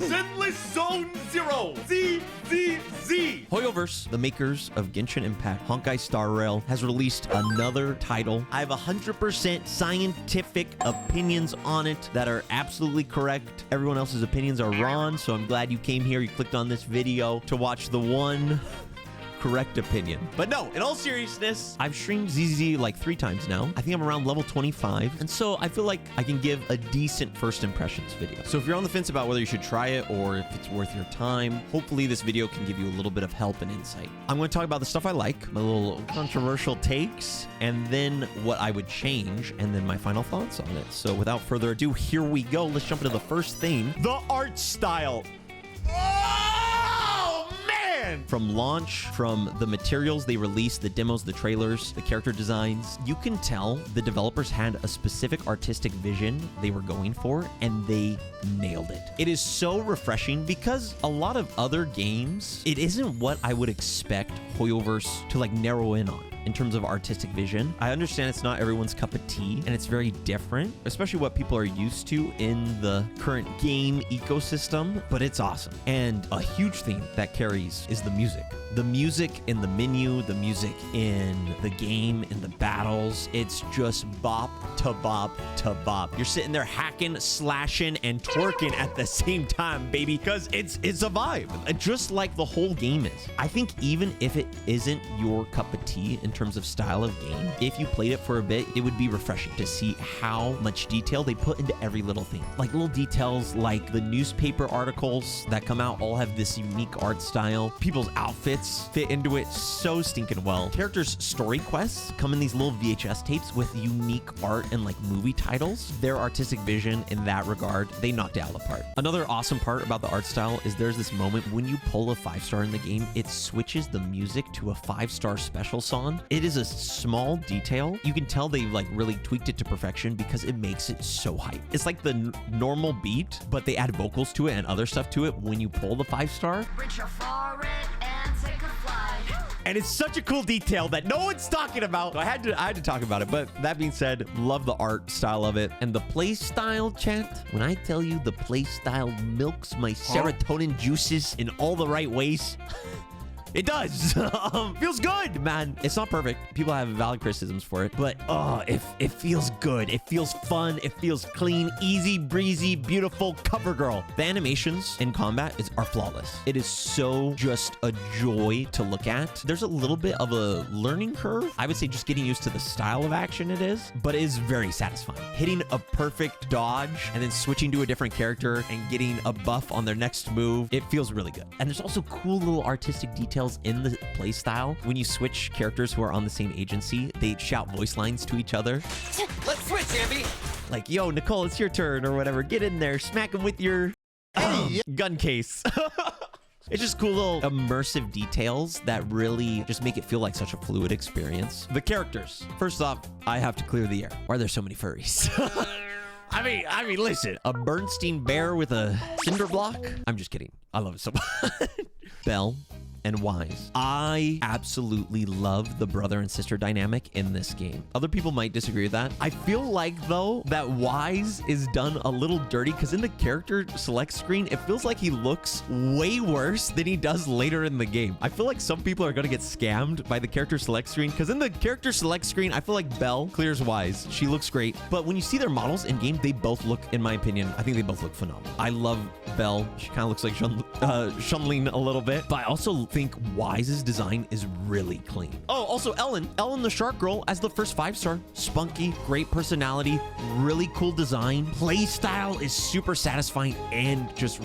Zenless Zone Zero. ZZZ. Hoyoverse, the makers of Genshin Impact, Honkai Star Rail, has released another title. I have 100% scientific opinions on it that are absolutely correct. Everyone else's opinions are wrong, so I'm glad you came here. You clicked on this video to watch the one correct opinion. But no, in all seriousness, I've streamed ZZZ like 3 times now. I think I'm around level 25. And so I feel like I can give a decent first impressions video. So if you're on the fence about whether you should try it or if it's worth your time, hopefully this video can give you a little bit of help and insight. I'm going to talk about the stuff I like, my little controversial takes, and then what I would change, and then my final thoughts on it. So without further ado, here we go. Let's jump into the first theme, the art style. From launch, from the materials they released, the demos, the trailers, the character designs, you can tell the developers had a specific artistic vision they were going for, and they nailed it. It is so refreshing because a lot of other games, it isn't what I would expect Hoyoverse to like narrow in on in terms of artistic vision. I understand it's not everyone's cup of tea and it's very different, especially what people are used to in the current game ecosystem, but it's awesome. And a huge theme that carries is the music. The music in the menu, the music in the game, in the battles, it's just bop to bop to bop. You're sitting there hacking, slashing, and twerking at the same time, baby, because it's a vibe, just like the whole game is. I think even if it isn't your cup of tea in terms of style of game, if you played it for a bit, it would be refreshing to see how much detail they put into every little thing. Like little details like the newspaper articles that come out all have this unique art style. People's outfits fit into it so stinking well. Characters' story quests come in these little VHS tapes with unique art and like movie titles. Their artistic vision in that regard, they knocked it out of the park. Another awesome part about the art style is there's this moment when you pull a 5-star in the game, it switches the music to a 5-star special song. It is a small detail. You can tell they like really tweaked it to perfection because it makes it so hype. It's like the normal beat, but they add vocals to it and other stuff to it when you pull the 5-star. And it's such a cool detail that no one's talking about. So I had to talk about it. But that being said, love the art style of it. And the play style, chat. When I tell you the play style milks my serotonin juices in all the right ways, it does. Feels good, man. It's not perfect. People have valid criticisms for it, but it feels good. It feels fun. It feels clean, easy, breezy, beautiful cover girl. The animations in combat are flawless. It is so just a joy to look at. There's a little bit of a learning curve. I would say just getting used to the style of action it is, but it is very satisfying. Hitting a perfect dodge and then switching to a different character and getting a buff on their next move. It feels really good. And there's also cool little artistic details in the playstyle. When you switch characters who are on the same agency, they shout voice lines to each other. Let's switch, Ambi. Like, yo, Nicole, it's your turn, or whatever. Get in there, smack him with your gun case. It's just cool little immersive details that really just make it feel like such a fluid experience. The characters. First off, I have to clear the air. Why are there so many furries? I mean, listen, a Bernstein bear with a cinder block? I'm just kidding. I love it so much. Belle and Wise. I absolutely love the brother and sister dynamic in this game. Other people might disagree with that. I feel like, though, that Wise is done a little dirty because in the character select screen, it feels like he looks way worse than he does later in the game. I feel like some people are going to get scammed by the character select screen because in the character select screen, I feel like Belle clears Wise. She looks great. But when you see their models in game, they both look, in my opinion, I think they both look phenomenal. I love Belle. She kind of looks like Shunling a little bit, but I also think Wise's design is really clean. Oh, also Ellen the Shark Girl as the first 5-star. Spunky, great personality, really cool design. Play style is super satisfying and just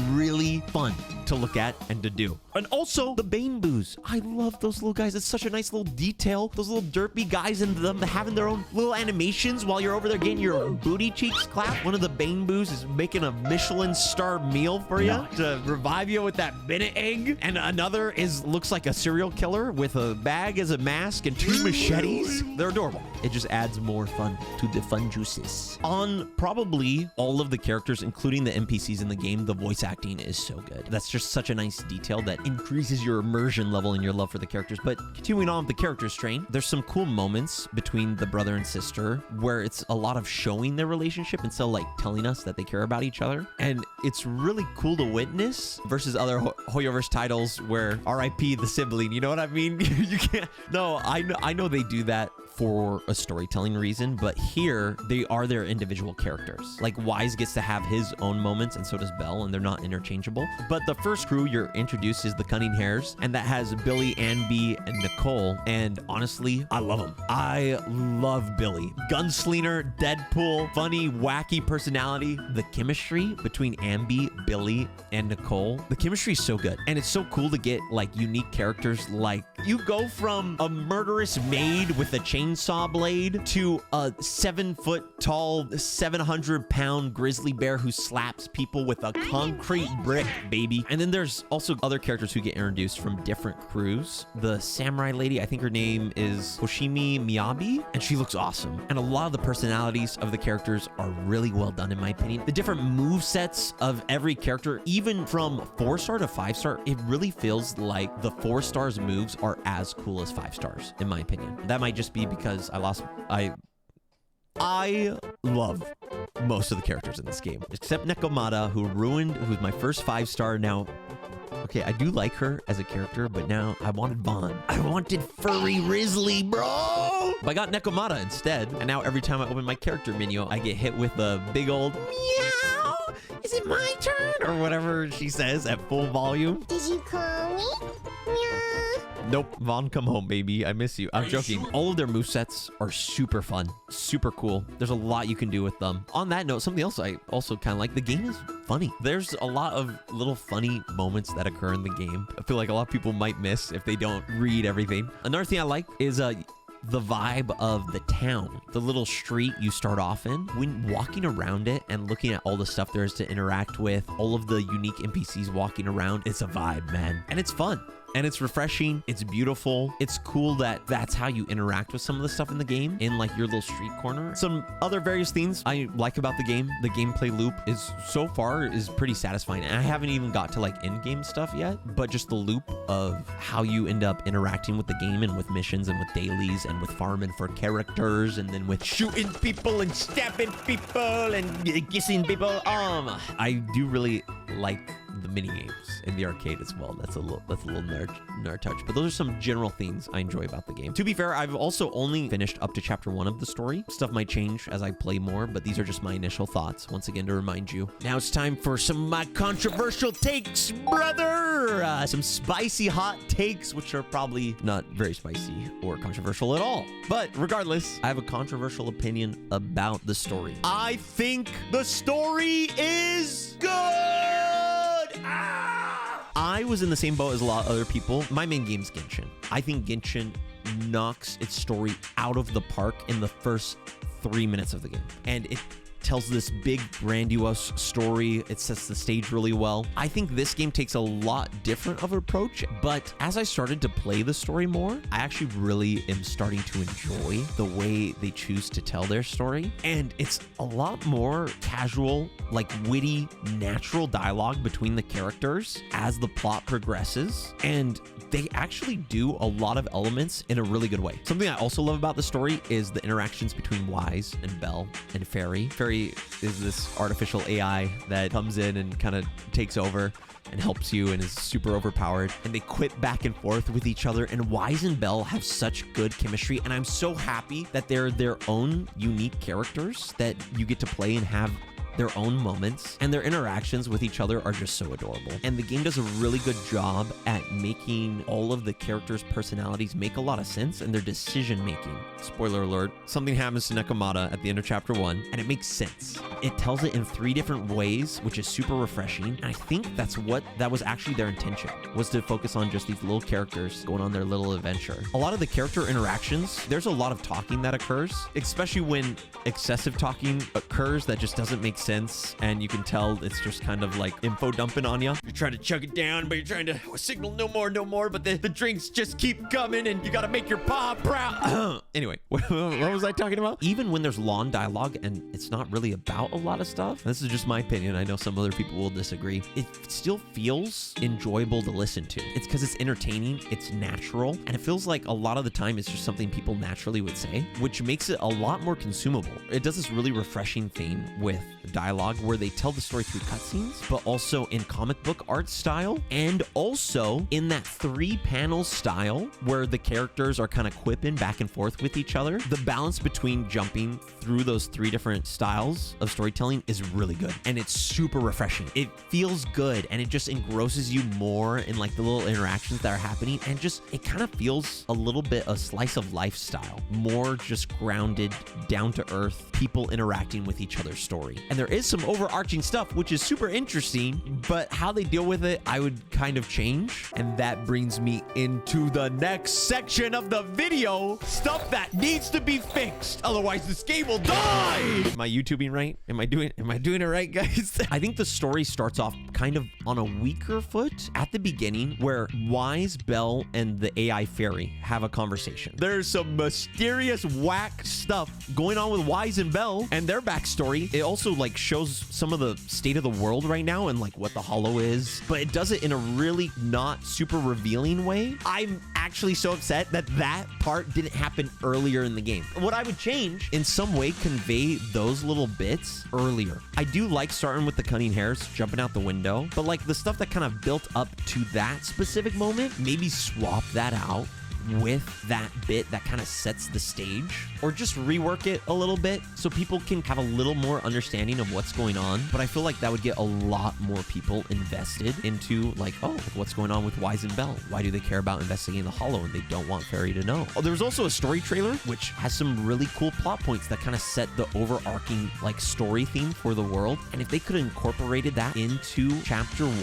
really fun to look at and to do. And also the Bane Boos. I love those little guys. It's such a nice little detail. Those little derpy guys and them having their own little animations while you're over there getting your booty cheeks clapped. One of the Bane Boos is making a Michelin star meal for you to revive you with that Bennett egg. And another brother looks like a serial killer with a bag as a mask and 2 machetes. They're adorable. It just adds more fun to the fun juices. On probably all of the characters, including the NPCs in the game, the voice acting is so good. That's just such a nice detail that increases your immersion level and your love for the characters. But continuing on with the characters train, there's some cool moments between the brother and sister where it's a lot of showing their relationship instead of like telling us that they care about each other. And it's really cool to witness versus other Hoyoverse titles where RIP the sibling, you know what I mean? You can't. No, I know they do that for a storytelling reason, but here they are their individual characters. Like Wise gets to have his own moments and so does Belle, and they're not interchangeable. But the first crew you're introduced is the Cunning Hares, and that has Billy, Anby, and Nicole. And honestly, I love them. I love Billy. Gunslinger, Deadpool, funny, wacky personality. The chemistry between Anby, Billy, and Nicole, the chemistry is so good. And it's so cool to get like unique characters. Like you go from a murderous maid with a chainsaw blade to a 7-foot tall, 700-pound grizzly bear who slaps people with a concrete brick, baby. And then there's also other characters who get introduced from different crews. The samurai lady, I think her name is Hoshimi Miyabi, and she looks awesome. And a lot of the personalities of the characters are really well done, in my opinion. The different move sets of every character, even from 4-star to 5-star, it really feels like the 4 stars moves are as cool as 5 stars, in my opinion. That might just be because I love most of the characters in this game, except Nekomata, who's my first 5-star. Now, okay, I do like her as a character, but now I wanted Vaughn. I wanted Furry Risley, bro! But I got Nekomata instead, and now every time I open my character menu, I get hit with a big old meow. Is it my turn? Or whatever she says at full volume. Did you call me? Meow. Nope, Vaughn, come home, baby. I miss you. I'm joking. All of their movesets are super fun, super cool. There's a lot you can do with them. On that note, something else I also kind of like, the game is funny. There's a lot of little funny moments that occur in the game. I feel like a lot of people might miss if they don't read everything. Another thing I like is the vibe of the town, the little street you start off in. When walking around it and looking at all the stuff there is to interact with, all of the unique NPCs walking around, it's a vibe, man. And it's fun. And it's refreshing. It's beautiful. It's cool that that's how you interact with some of the stuff in the game in like your little street corner. Some other various things I like about the game. The gameplay loop is so far is pretty satisfying. And I haven't even got to like in-game stuff yet, but just the loop of how you end up interacting with the game and with missions and with dailies and with farming for characters and then with shooting people and stabbing people and kissing people. I do really like the mini games in the arcade as well. That's a little nerd touch, but those are some general things I enjoy about the game. To be fair, I've also only finished up to chapter 1 of the story. Stuff might change as I play more, but these are just my initial thoughts. Once again, to remind you, now it's time for some of my controversial takes, brother. Some spicy hot takes, which are probably not very spicy or controversial at all. But regardless, I have a controversial opinion about the story. I think the story is good. I was in the same boat as a lot of other people. My main game's Genshin. I think Genshin knocks its story out of the park in the first 3 minutes of the game. And it tells this big, grandiose story. It sets the stage really well. I think this game takes a lot different of an approach, but as I started to play the story more, I actually really am starting to enjoy the way they choose to tell their story. And it's a lot more casual, like witty, natural dialogue between the characters as the plot progresses. And they actually do a lot of elements in a really good way. Something I also love about the story is the interactions between Wise and Belle and Fairy. Fairy is this artificial AI that comes in and kind of takes over and helps you and is super overpowered. And they quip back and forth with each other. And Wise and Belle have such good chemistry. And I'm so happy that they're their own unique characters that you get to play and have their own moments, and their interactions with each other are just so adorable. And the game does a really good job at making all of the characters' personalities make a lot of sense and their decision making. Spoiler alert, something happens to Nekomata at the end of chapter 1 and it makes sense. It tells it in 3 different ways, which is super refreshing. And I think that was actually their intention, was to focus on just these little characters going on their little adventure. A lot of the character interactions, there's a lot of talking that occurs, especially when excessive talking occurs that just doesn't make sense, and you can tell it's just kind of like info dumping on you. You're trying to chug it down, but you're trying to signal no more, but the drinks just keep coming, and you got to make your pa proud. Anyway, what was I talking about? Even when there's long dialogue and it's not really about a lot of stuff, this is just my opinion, I know some other people will disagree, it still feels enjoyable to listen to. It's because it's entertaining, it's natural, and it feels like a lot of the time it's just something people naturally would say, which makes it a lot more consumable. It does this really refreshing thing with dialogue where they tell the story through cutscenes, but also in comic book art style, and also in that 3-panel style where the characters are kind of quipping back and forth with each other. The balance between jumping through those 3 different styles of storytelling is really good, and it's super refreshing. It feels good, and it just engrosses you more in like the little interactions that are happening, and just it kind of feels a little bit a slice of lifestyle, more just grounded, down to earth, people interacting with each other's story. And there is some overarching stuff which is super interesting, but how they deal with it I would kind of change. And that brings me into the next section of the video, stuff that needs to be fixed, otherwise this game will die. Am I YouTubing right? Am I doing it right, guys? I think the story starts off kind of on a weaker foot at the beginning, where Wise, Belle, and the AI fairy have a conversation. There's some mysterious whack stuff going on with Wise and Belle and their backstory. It also like shows some of the state of the world right now and like what the Hollow is, but it does it in a really not super revealing way. I'm actually so upset that that part didn't happen earlier in the game. What I would change, in some way convey those little bits earlier. I do like starting with the cunning hares jumping out the window, but like the stuff that kind of built up to that specific moment, maybe swap that out with that bit that kind of sets the stage, or just rework it a little bit so people can have a little more understanding of what's going on. But I feel like that would get a lot more people invested into like, oh, what's going on with Wise and Belle? Why do they care about investigating the Hollow and they don't want Fairy to know? Oh, there's also a story trailer which has some really cool plot points that kind of set the overarching like story theme for the world. And if they could have incorporated that into chapter 1,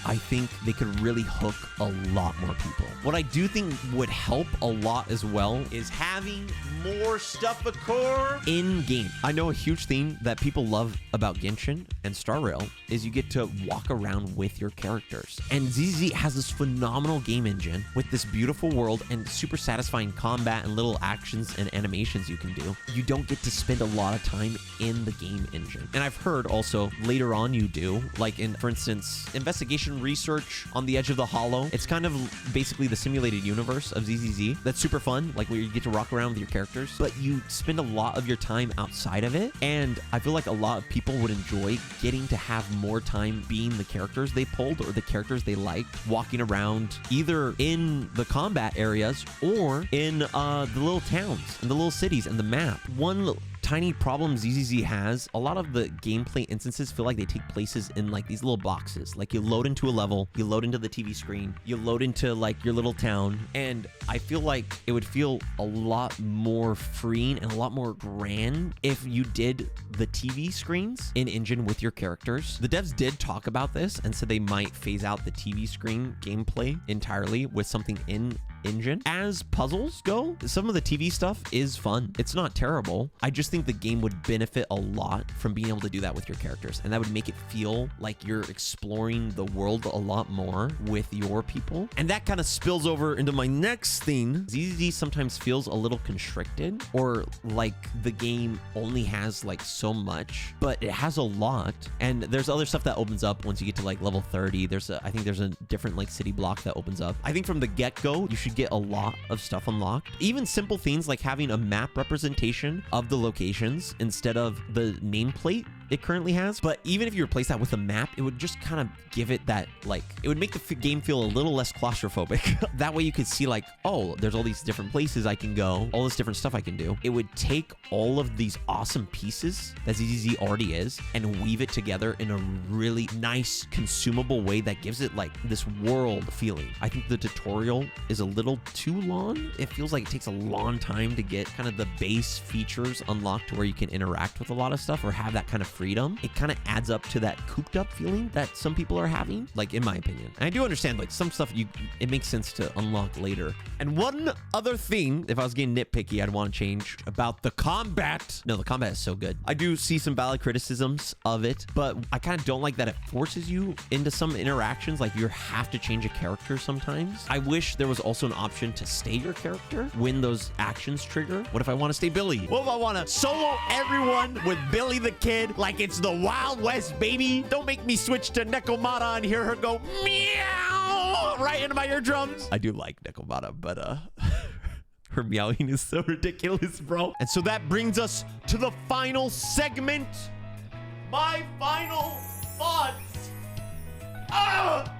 I think they could really hook a lot more people. What I do think would help a lot as well is having more stuff occur in game. I know a huge thing that people love about Genshin and Star Rail is you get to walk around with your characters. And ZZ has this phenomenal game engine with this beautiful world and super satisfying combat and little actions and animations you can do. You don't get to spend a lot of time in the game engine. And I've heard also later on you do, like in, for instance, investigation research on the edge of the Hollow. It's kind of basically the simulated universe of ZZZ. That's super fun, like where you get to rock around with your characters, but you spend a lot of your time outside of it. And I feel like a lot of people would enjoy getting to have more time being the characters they pulled or the characters they liked, walking around either in the combat areas or in the little towns and the little cities and the map. One tiny problem ZZZ has, a lot of the gameplay instances feel like they take places in like these little boxes. Like you load into a level, you load into the TV screen, you load into like your little town, and I feel like it would feel a lot more freeing and a lot more grand if you did the TV screens in engine with your characters. The devs did talk about this and said they might phase out the TV screen gameplay entirely with something in engine. As puzzles go, some of the TV stuff is fun. It's not terrible. I just think the game would benefit a lot from being able to do that with your characters, and that would make it feel like you're exploring the world a lot more with your people. And that kind of spills over into my next thing. ZZZ sometimes feels a little constricted, or like the game only has like so much, but it has a lot. And there's other stuff that opens up once you get to like level 30. I think there's a different like city block that opens up. I think from the get-go, you should get a lot of stuff unlocked. Even simple things like having a map representation of the locations instead of the nameplate it currently has. But even if you replace that with a map, it would just kind of give it that, like, it would make the game feel a little less claustrophobic. That way you could see like, oh, there's all these different places I can go, all this different stuff I can do. It would take all of these awesome pieces that ZZZ already is and weave it together in a really nice, consumable way that gives it like this world feeling. I think the tutorial is a little too long. It feels like it takes a long time to get kind of the base features unlocked to where you can interact with a lot of stuff or have that kind of freedom, it kind of adds up to that cooped up feeling that some people are having, like in my opinion. And I do understand like some stuff it makes sense to unlock later. And one other thing, if I was getting nitpicky, I'd want to change about the combat. No, the combat is so good. I do see some valid criticisms of it, but I kind of don't like that it forces you into some interactions. Like you have to change a character sometimes. I wish there was also an option to stay your character when those actions trigger. What if I want to stay Billy? What if I want to solo everyone with Billy the Kid like it's the Wild West, baby? Don't make me switch to Nekomata and hear her go meow right into my eardrums. I do like Nekomata, but her meowing is so ridiculous, bro. And so that brings us to the final segment. My final thoughts.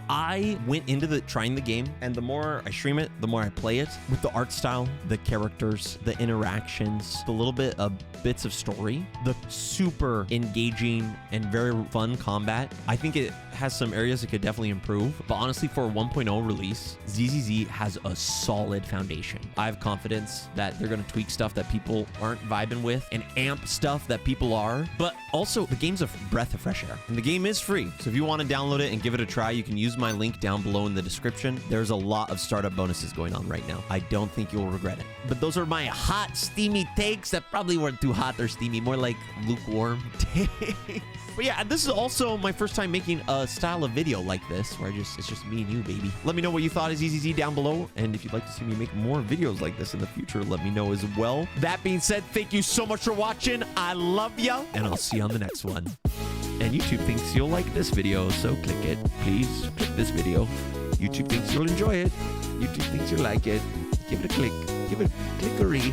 I went into trying the game, and the more I stream it, the more I play it, with the art style, the characters, the interactions, the little bit of bits of story, the super engaging and very fun combat. I think it has some areas it could definitely improve, but honestly, for a 1.0 release, ZZZ has a solid foundation. I have confidence that they're going to tweak stuff that people aren't vibing with and amp stuff that people are, but also the game's a breath of fresh air, and the game is free. So if you want to download it and give it a try, you can use my link down below in the description. There's a lot of startup bonuses going on right now. I don't think you'll regret it. But those are my hot, steamy takes that probably weren't too hot or steamy, more like lukewarm takes. But yeah, this is also my first time making a style of video like this, where it's just me and you, baby. Let me know what you thought of ZZZ down below, and if you'd like to see me make more videos like this in the future, let me know as well. That being said, thank you so much for watching. I love ya, and I'll see you on the next one. And YouTube thinks you'll like this video, so click it. Please click this video. YouTube thinks you'll enjoy it. YouTube thinks you'll like it. Give it a click. Give it a clickery.